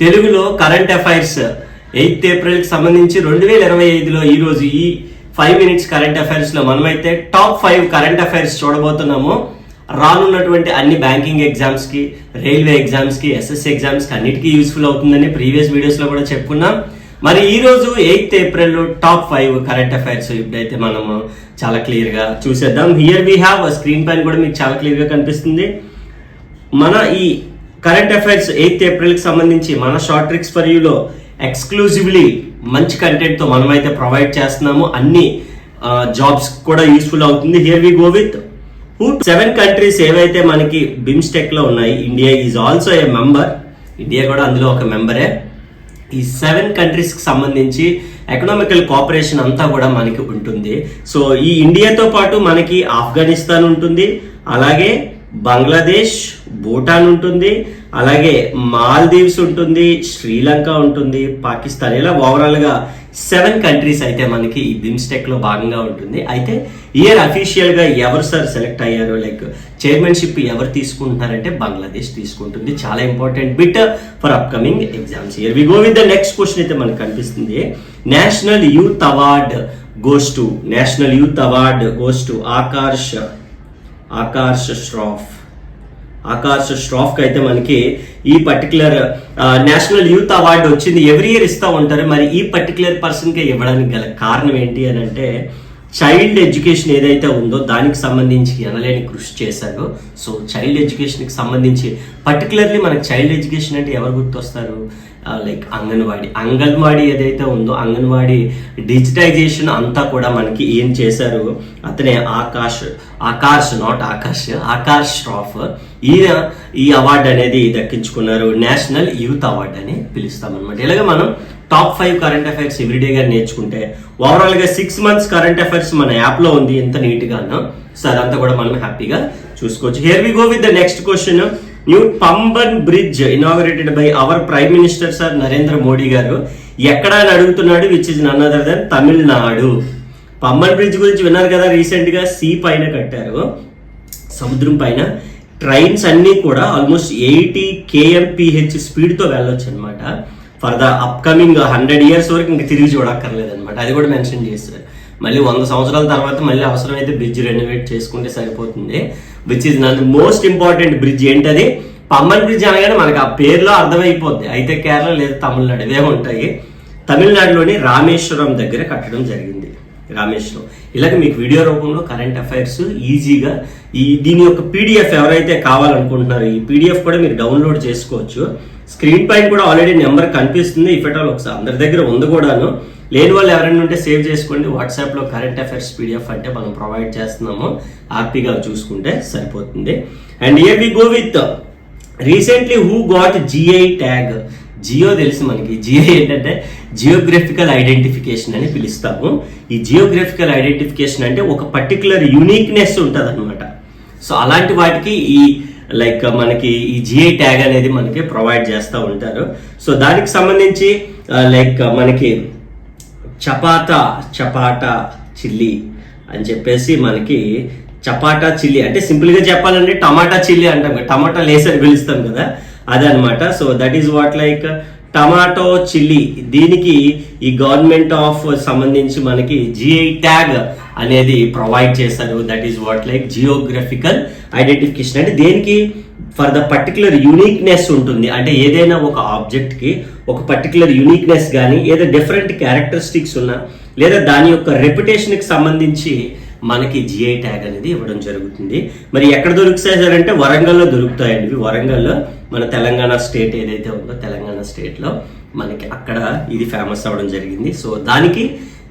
తెలుగులో current affairs 8th ఏప్రిల్కి సంబంధించి 2025లో ఈరోజు ఈ 5 minutes కరెంట్ అఫైర్స్లో మనమైతే టాప్ 5 కరెంట్ అఫైర్స్ చూడబోతున్నాము. రానున్నటువంటి అన్ని బ్యాంకింగ్ ఎగ్జామ్స్కి, రైల్వే ఎగ్జామ్స్కి, ఎస్ఎస్సి ఎగ్జామ్స్కి అన్నిటికీ యూస్ఫుల్ అవుతుందని ప్రీవియస్ వీడియోస్లో కూడా చెప్పుకున్నాం. మరి ఈ రోజు 8th ఏప్రిల్లో టాప్ 5 కరెంట్ అఫైర్స్ ఇప్పుడైతే మనము చాలా క్లియర్గా చూసేద్దాం. హియర్ వీ హ్యావ్ స్క్రీన్ పైన కూడా మీకు చాలా క్లియర్గా కనిపిస్తుంది. మన ఈ కరెంట్ అఫైర్స్ 8th ఏప్రిల్కి సంబంధించి మన షార్ట్ ట్రిక్స్ ఫర్ యూలో ఎక్స్క్లూజివ్లీ మంచి కంటెంట్తో మనమైతే ప్రొవైడ్ చేస్తున్నాము. అన్ని జాబ్స్ కూడా యూస్ఫుల్ అవుతుంది. Here we go with 7 countries ఏవైతే మనకి బిమ్స్టెక్ లో ఉన్నాయి. India is also a member. India కూడా అందులో ఒక మెంబరే. ఈ 7 కంట్రీస్ కి సంబంధించి ఎకనామికల్ కోఆపరేషన్ అంతా కూడా మనకి ఉంటుంది. సో ఈ ఇండియాతో పాటు మనకి ఆఫ్ఘనిస్తాన్ ఉంటుంది, అలాగే బంగ్లాదేశ్, భూటాన్ ఉంటుంది, అలాగే మాల్దీవ్స్ ఉంటుంది, శ్రీలంక ఉంటుంది, పాకిస్తాన్, ఇలా ఓవరాల్ గా 7 కంట్రీస్ అయితే మనకి ఈ బిమ్స్టెక్ లో భాగంగా ఉంటుంది. అయితే ఇయర్ అఫీషియల్ గా ఎవరు సార్ సెలెక్ట్ అయ్యారు, లైక్ చైర్మన్షిప్ ఎవరు తీసుకుంటున్నారంటే బంగ్లాదేశ్ తీసుకుంటుంది. చాలా important bit for upcoming exams. Here we go with the next question. అయితే మనకు కనిపిస్తుంది, national youth award goes to Akash Shroff కి అయితే మనకి ఈ పర్టికులర్ నేషనల్ యూత్ అవార్డు వచ్చింది. ఎవ్రీ ఇయర్ ఇస్తూ ఉంటారు. మరి ఈ పర్టికులర్ పర్సన్ కి ఇవ్వడానికి గల కారణం ఏంటి అని అంటే, చైల్డ్ ఎడ్యుకేషన్ ఏదైతే ఉందో దానికి సంబంధించి ఎనలేని కృషి చేశారు. సో చైల్డ్ ఎడ్యుకేషన్ కి సంబంధించి పర్టికులర్లీ మనకి చైల్డ్ ఎడ్యుకేషన్ అంటే ఎవరు గుర్తొస్తారు, లైక్ అంగన్వాడీ ఏదైతే ఉందో అంగన్వాడీ డిజిటైజేషన్ అంతా కూడా మనకి ఏం చేశారు, అతనే ఆకాష్ శ్రాఫ్. ఈయన ఈ అవార్డు అనేది దక్కించుకున్నారు. నేషనల్ యూత్ అవార్డు అని పిలుస్తాం అనమాట. ఇలాగ మనం టాప్ 5 కరెంట్ అఫైర్స్ ఎవ్రీడేగా నేర్చుకుంటే ఓవరాల్ గా 6 months కరెంట్ అఫైర్స్ మన యాప్ లో ఉంది. ఎంత నీట్ గాను. సో అదంతా కూడా మనం హ్యాపీగా చూసుకోవచ్చు. Here we go with the next question. New Pamban bridge inaugurated by our prime minister sir Narendra Modi garu ఎక్కడ అని అడుగుతున్నాడు, which is none other than Tamil Nadu. Pamban bridge గురించి విన్నారు కదా, రీసెంట్ గా సీ పైన కట్టారు, సముద్రం పైన. ట్రైన్స్ అన్ని కూడా ఆల్మోస్ట్ 80 kmph స్పీడ్ తో వెళ్ళొచ్చు అనమాట. ఫర్ ద అప్కమింగ్ 100 years వరకు ఇంకా తిరిగి చూడక్కర్లేదు అనమాట. అది కూడా మెన్షన్ చేస్తారు. మళ్ళీ 100 సంవత్సరాల తర్వాత మళ్ళీ అవసరమైతే బ్రిడ్జ్ రెనోవేట్ చేసుకుంటే సరిపోతుంది. Which is none most important bridge. ఏంటది, పంబన్ బ్రిడ్జ్ అనగానే మనకి ఆ పేరులో అర్థమైపోద్ది. అయితే కేరళ లేదా తమిళనాడు ఇవే ఉంటాయి. తమిళనాడులోని రామేశ్వరం దగ్గర కట్టడం జరిగింది. రామేశ్వరం. ఇలాగ మీకు వీడియో రూపంలో కరెంట్ అఫైర్స్ ఈజీగా దీని యొక్క పీడిఎఫ్ ఎవరైతే కావాలనుకుంటున్నారో ఈ పీడిఎఫ్ కూడా మీరు డౌన్లోడ్ చేసుకోవచ్చు. స్క్రీన్ పైన కూడా ఆల్రెడీ నెంబర్ కనిపిస్తుంది. ఇఫ్ ఎట్ ఆల్ ఒకసారి అందరి దగ్గర ఉంది కూడాను. లేని వాళ్ళు ఎవరైనా ఉంటే సేవ్ చేసుకోండి. వాట్సాప్లో కరెంట్ అఫైర్స్ పీడిఎఫ్ అంటే మనం ప్రొవైడ్ చేస్తున్నాము. హ్యాపీగా చూసుకుంటే సరిపోతుంది. And here we go with recently who got GI tag. జియో తెలుసు మనకి. జిఐ ఏంటంటే జియోగ్రఫికల్ ఐడెంటిఫికేషన్ అని పిలుస్తాము. ఈ జియోగ్రఫికల్ ఐడెంటిఫికేషన్ అంటే ఒక పర్టికులర్ యూనిక్నెస్ ఉంటుంది అనమాట. సో అలాంటి వాటికి ఈ లైక్ మనకి ఈ జిఐ ట్యాగ్ అనేది మనకి ప్రొవైడ్ చేస్తూ ఉంటారు. సో దానికి సంబంధించి లైక్ మనకి చపాటా చిల్లీ అని చెప్పేసి మనకి చపాటా చిల్లీ అంటే సింపుల్ గా చెప్పాలంటే టమాటా చిల్లీ అంటాం, టమాటా లేసని పిలుస్తాం కదా, అదనమాట. So that is what like tomato chilli. దీనికి ఈ గవర్నమెంట్ ఆఫ్ సంబంధించి మనకి జిఐ ట్యాగ్ అనేది ప్రొవైడ్ చేశారు. That is what like geographical identification. అంటే దేనికి, ఫర్ ద పర్టికులర్ యూనిక్నెస్ ఉంటుంది. అంటే ఏదైనా ఒక ఆబ్జెక్ట్ కి ఒక పర్టికులర్ యూనిక్నెస్ కానీ ఏదో డిఫరెంట్ క్యారెక్టరిస్టిక్స్ ఉన్నా లేదా దాని యొక్క రెప్యుటేషన్ కి సంబంధించి మనకి జిఐ ట్యాగ్ అనేది ఇవ్వడం జరుగుతుంది. మరి ఎక్కడ దొరుకుతాయంటే వరంగల్లో దొరుకుతాయండి. వరంగల్లో మన తెలంగాణ స్టేట్ ఏదైతే ఉందో తెలంగాణ స్టేట్ లో మనకి అక్కడ ఇది ఫేమస్ అవ్వడం జరిగింది. సో దానికి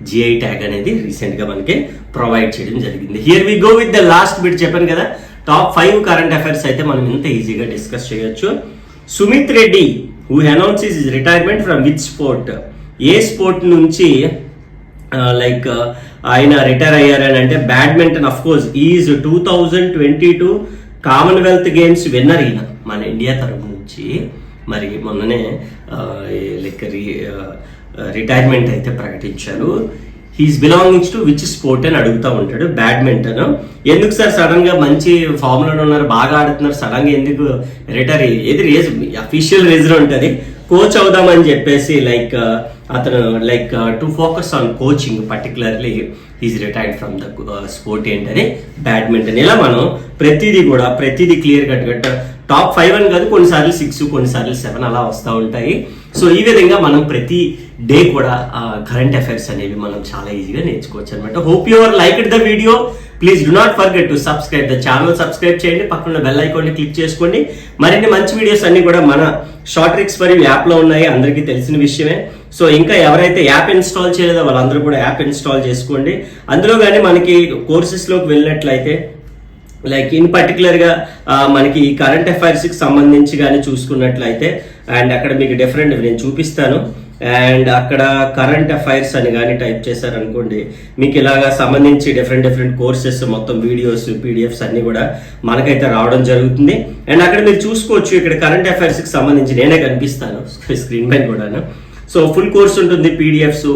జిఐ ట్యాగ్ అనేది రీసెంట్ గా మనకి ప్రొవైడ్ చేయడం జరిగింది. Here we go with the last bit. చెప్పాను కదా టాప్ 5 కరెంట్ అఫైర్స్ అయితే మనం ఇంత ఈజీగా డిస్కస్ చేయొచ్చు. Sumit Reddy who announce his retirement from which sport. A sport నుంచి లైక్ ఆయన రిటైర్ అయ్యారని అంటే badminton. Of course is 2022 Commonwealth games winner ఈయన మన ఇండియా తరఫు నుంచి. మరి మొన్ననే లైక్ రిటైర్మెంట్ అయితే ప్రకటించారు. He's belongings to which sport అని అడుగుతూ ఉంటాడు. బ్యాడ్మింటన్. ఎందుకు సార్ సడన్ గా మంచి ఫామ్ లో ఉన్నారు, బాగా ఆడుతున్నారు, సడన్ గా ఎందుకు రిటైర్? ఏది రీజన్, అఫీషియల్ రీజన్ ఉంటుంది. కోచ్ అవుదామని చెప్పేసి లైక్ అతను like to focus on coaching particularly is retired from the sport ఏంటని బ్యాడ్మింటన్. ఇలా మనం ప్రతిదీ క్లియర్ కట్ టాప్ 5 అని కాదు, కొన్నిసార్లు 6 కొన్నిసార్లు 7 అలా వస్తూ ఉంటాయి. సో ఈ విధంగా మనం ప్రతి డే కూడా కరెంట్ అఫైర్స్ అనేవి మనం చాలా ఈజీగా నేర్చుకోవచ్చు అనమాట. Hope you are liked the video. Please do not forget to subscribe the channel. Subscribe చేయండి, పక్కన బెల్ ఐకాన్ని క్లిక్ చేసుకోండి. మరిన్ని మంచి వీడియోస్ అన్ని కూడా మన షార్ట్ ట్రిక్స్ మరియు యాప్లో ఉన్నాయి, అందరికీ తెలిసిన విషయమే. సో ఇంకా ఎవరైతే యాప్ ఇన్స్టాల్ చేయలేదో వాళ్ళందరూ కూడా యాప్ ఇన్స్టాల్ చేసుకోండి. అందులో కానీ మనకి కోర్సెస్లోకి వెళ్ళినట్లయితే లైక్ ఇన్ పర్టికులర్గా మనకి కరెంట్ అఫైర్స్కి సంబంధించి కానీ చూసుకున్నట్లయితే అండ్ అక్కడ మీకు డిఫరెంట్ నేను చూపిస్తాను. అండ్ అక్కడ కరెంట్ అఫైర్స్ అని కానీ టైప్ చేశారనుకోండి, మీకు ఇలాగా సంబంధించి డిఫరెంట్ కోర్సెస్ మొత్తం వీడియోస్ పీడిఎఫ్స్ అన్ని కూడా మనకైతే రావడం జరుగుతుంది. అండ్ అక్కడ మీరు చూసుకోవచ్చు, ఇక్కడ కరెంట్ అఫైర్స్కి సంబంధించి నేనే కనిపిస్తాను స్క్రీన్ పైన కూడాను. సో ఫుల్ కోర్స్ ఉంటుంది, పీడిఎఫ్స్,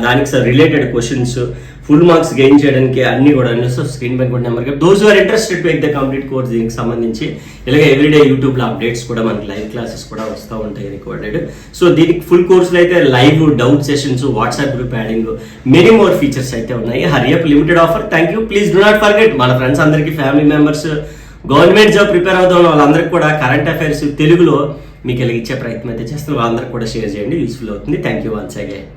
దానికి related questions, full marks gain చేయడానికి అన్ని కూడా. సో స్క్రీన్ పైన కూడా number those are interested to take the complete course దీనికి సంబంధించి ఇలాగే ఎవ్రీడే యూట్యూబ్లో అప్డేట్స్ కూడా మనకి లైవ్ క్లాసెస్ కూడా వస్తూ ఉంటాయి రికార్డెడ్. సో దీనికి ఫుల్ కోర్సులో అయితే live doubt sessions, WhatsApp group adding, many more features అయితే ఉన్నాయి. Hurry up limited offer. Thank you. Please do not forget మన ఫ్రెండ్స్ అందరికీ, family members, government job prepare అవుతాం వాళ్ళందరికీ కూడా కరెంట్ అఫైర్స్ తెలుగులో మీకు ఇలా ఇచ్చే ప్రయత్నం అయితే చేస్తున్నారు. వాళ్ళందరికీ కూడా షేర్ చేయండి, యూస్ఫుల్ అవుతుంది. Thank you once again.